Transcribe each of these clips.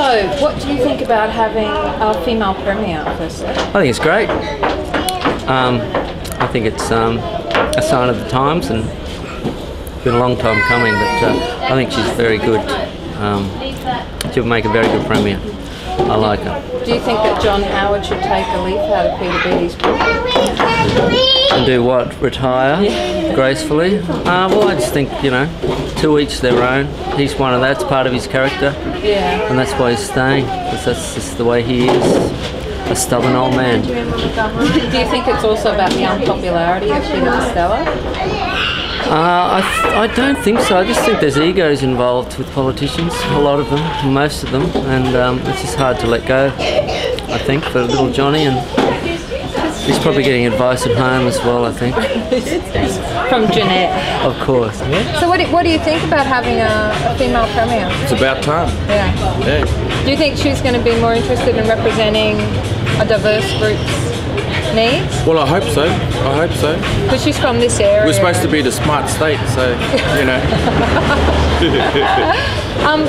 So, what do you think about having a female premier, firstly? I think it's great. I think it's a sign of the times, and it's been a long time coming, but I think she's very good. She'll make a very good premier. I like her. Do you think that John Howard should take a leaf out of Peter Beattie's book? And do what? Retire gracefully? Well, I just think, you know, to each their own. He's one of that's part of his character. Yeah. And that's why he's staying, because that's just the way he is. A stubborn old man. Do you think it's also about the unpopularity of Peter Costello? I don't think so. I just think there's egos involved with politicians, a lot of them, most of them, and it's just hard to let go, I think, for little Johnny, and he's probably getting advice at home as well, I think. From Jeanette. Of course. So what do you think about having a female premier? It's about time. Yeah. Do you think she's going to be more interested in representing a diverse group's needs? Well, I hope so. I hope so. Because she's from this area. We're supposed to be the smart state, so, you know.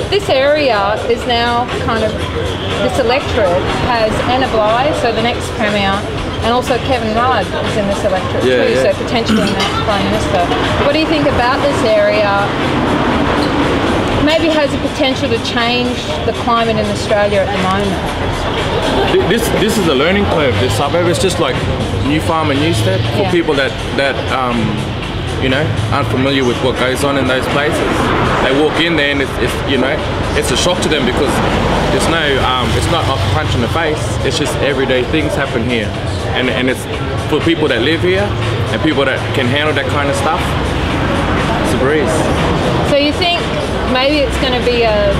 This area is now kind of, this electorate has Anna Bligh, so the next premier, and also Kevin Rudd is in this electorate too, so potentially next Prime Minister. What do you think about this area? Maybe has the potential to change the climate in Australia at the moment? This is a learning curve, this suburb. It's just like New Farm and Newstead for people that you know, aren't familiar with what goes on in those places. They walk in there and it's you know, it's a shock to them because there's no, it's not a punch in the face. It's just everyday things happen here, and it's for people that live here and people that can handle that kind of stuff. It's a breeze. So you think maybe it's going to be a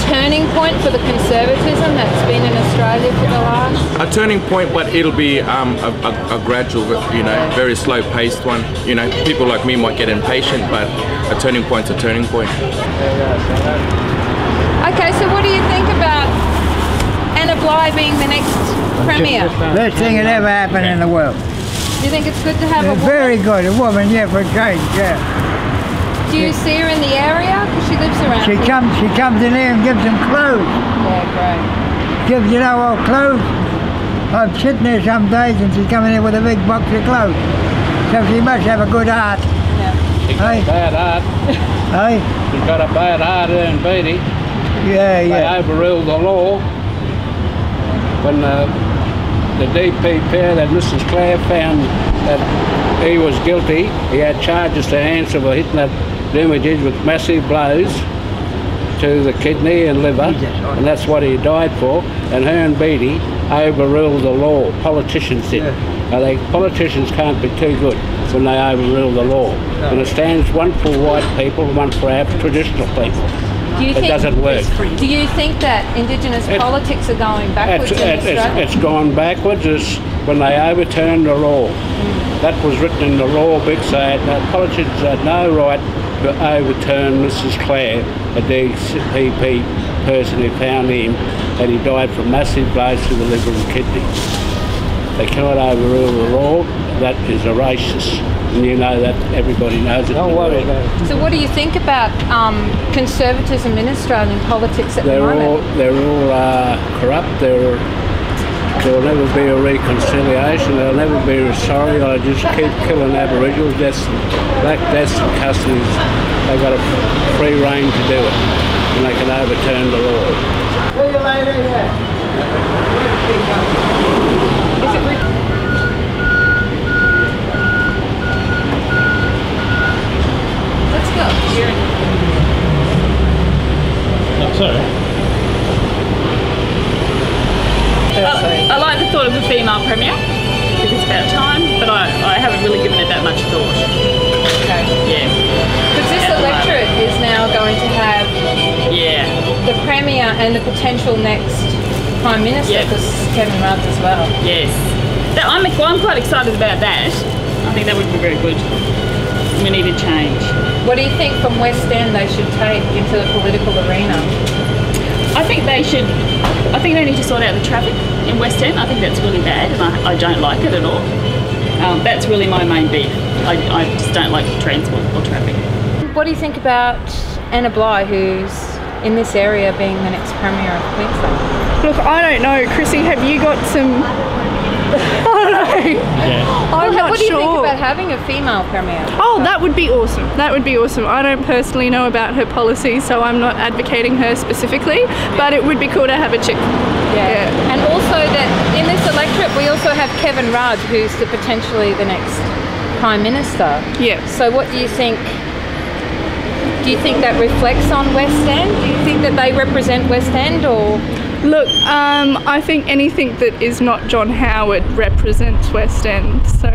turning point for the conservatism that's been in Australia for the last? A turning point, but it'll be a gradual, you know, very slow-paced one. You know, people like me might get impatient, but a turning point's a turning point. Okay, so what do you think about Anna Bligh being the next premier? Best thing that ever happened in the world. Do you think it's good to have a woman? Very good, a woman, yeah, for a change, yeah. Do you see her in the area? Because she lives around here. She comes in here and gives them clothes. Yeah, great. Gives, you know, all clothes. I'm sitting there some days and she's coming in with a big box of clothes. So she must have a good heart. Yeah. She's got a bad heart. Hey? She's got a bad heart, in Beattie. Yeah, yeah. They overruled the law when the DPP, that Mrs. Clare, found that he was guilty. He had charges to answer for hitting that damages with massive blows to the kidney and liver, and that's what he died for. And her and Beattie overruled the law. Politicians did. Now politicians can't be too good when they overrule the law. And it stands one for white people, one for our traditional people. It doesn't work. Do you think that Indigenous politics are going backwards in Australia? It's gone backwards. It's when they overturned the law. That was written in the law, big saying that politicians had no right to overturn Mrs. Clare, a DPP person who found him that he died from massive blows to the liver and kidney. They cannot overrule the law. That is a racist, and you know that. Everybody knows it. Don't worry about it. So what do you think about conservatism in Australian politics at the moment? They're all corrupt. There'll never be a reconciliation. There'll never be a sorry. They just keep killing Aboriginals. Black deaths and custodies. They've got a free rein to do it, and they can overturn the law. See you later, yeah. Let's go. Sorry. I like the thought of a female premier. I think it's about time, but I haven't really given it that much thought. Okay. Yeah. Because this electorate is now going to have the premier and the potential next Prime Minister, because Kevin Rudd as well. Yes. I'm quite excited about that. I think that would be very good. We need a change. What do you think from West End they should take into the political arena? I think they need to sort out the traffic in West End. I think that's really bad, and I don't like it at all. That's really my main beef. I just don't like transport or traffic. What do you think about Anna Bligh, who's in this area being the next Premier of Queensland? Look, I don't know. Chrissy, have you got some... I don't know. I'm not What do you think sure. about having a female Premier? Oh, that would be awesome. That would be awesome. I don't personally know about her policy, so I'm not advocating her specifically, but it would be cool to have a chick. Yeah. And also that in this electorate we also have Kevin Rudd, who's potentially the next Prime Minister. Yeah. So what do you think? Do you think that reflects on West End? Do you think that they represent West End, or? Look, I think anything that is not John Howard represents West End. So,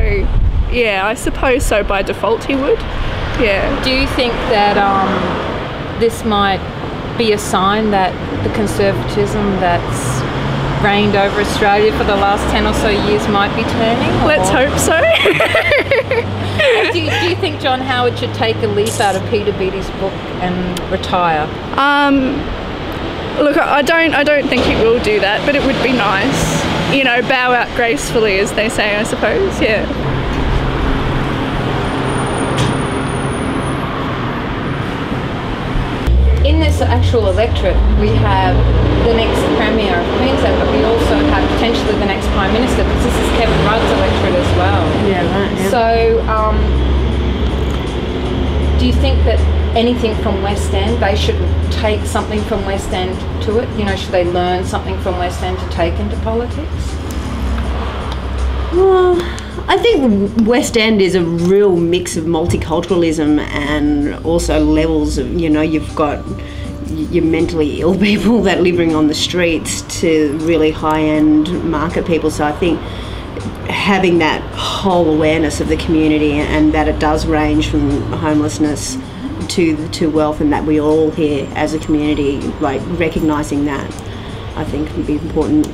yeah, I suppose so by default he would. Yeah. Do you think that this might be a sign that the conservatism that's reigned over Australia for the last 10 or so years might be turning? Or? Let's hope so. Do you think John Howard should take a leaf out of Peter Beattie's book and retire? Look, I don't think he will do that, but it would be nice. You know, bow out gracefully, as they say, I suppose. Yeah. In this actual electorate, we have the next Premier of Queensland, but we also have potentially the next Prime Minister, because this is Kevin Rudd's electorate as well. Yeah, right. Yeah. So, do you think that anything from West End, they should take something from West End to it? You know, should they learn something from West End to take into politics? Well, I think West End is a real mix of multiculturalism and also levels of, you know, you've got your mentally ill people that are living on the streets to really high-end market people. So I think having that whole awareness of the community, and that it does range from homelessness to wealth, and that we all here as a community, like recognising that, I think would be important.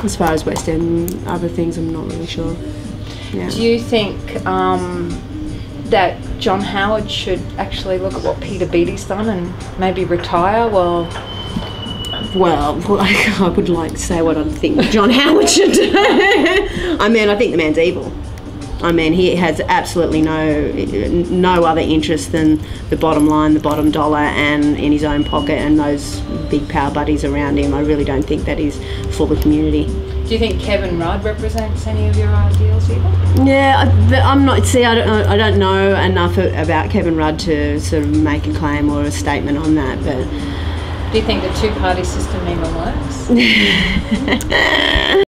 As far as West End and other things, I'm not really sure. Yeah. Do you think that John Howard should actually look at what Peter Beattie's done and maybe retire? Well, I would like to say what I think John Howard should do. I mean, I think the man's evil. I mean, he has absolutely no other interest than the bottom line, the bottom dollar, and in his own pocket and those big power buddies around him. I really don't think that he's for the community. do you think Kevin Rudd represents any of your ideals either? Yeah, but I'm not. See, I don't know enough about Kevin Rudd to sort of make a claim or a statement on that. But do you think the two-party system even works?